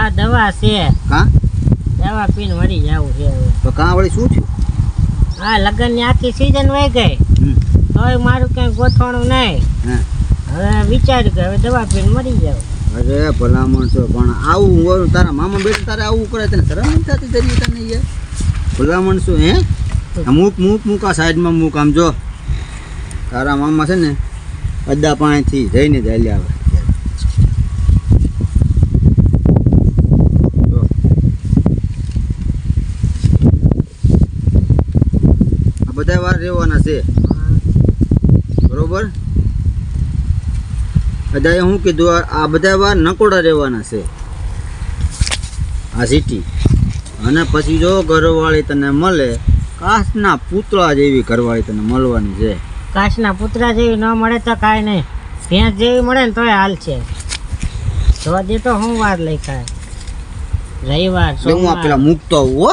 આ દવા છે કા દવા પીને મરી જાવું છે હવે. તો કા વળી શું થયું? આ લગ્નની આખી સીઝન વહી ગઈ તોય મારું ક્યાંય ગોઠવણું નહીં. હે હવે વિચાર્યું કે હવે દવા પીને મરી જાવ. અરે ભલામણ છો પણ આવું હોય તારા મામા બેટા તારે આવું કરે તને શરમ નથી થતી તરી તને યાર ભલામણ શું હે મૂક આ સાઈડમાં મૂક આમ જો તારા મામા છે ને અદ્દા પાણીથી જઈને જ હાલ્યા આવે આ બધા વાર રહેવાના છે બરોબર બધા હું કીધું આ બધા વાર નકોડા રહેવાના છે આ સિટી અને પછી જો ઘરવાળી તને મળે કાચના પૂતળા જેવી ઘરવાળી તને મળવાની છે. કાચના પુતરા જેવી ન મળે તો કાંઈ નહીં ભેંસ જેવી મળે ને તોય હાલ છે. તો દે તો હું વાર લઈ ખાય રવિવાર એટલે હું આ પેલા સોમવાર મૂકતો આવું હો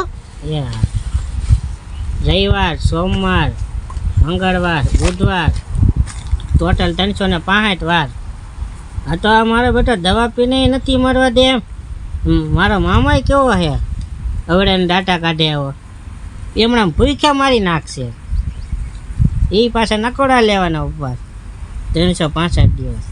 રવિવાર સોમવાર મંગળવાર બુધવાર ટોટલ 365 વાર. આ તો આ મારો બેટો દવા પીને નથી મરવા દે એમ. મારો મામાય કેવો છે અવડે ડાટા કાઢે આવો એમણે ભૂખ્યા મારી નાખશે. એ પાછા નકોડા લેવાના ઉપવાસ 365 દિવસ.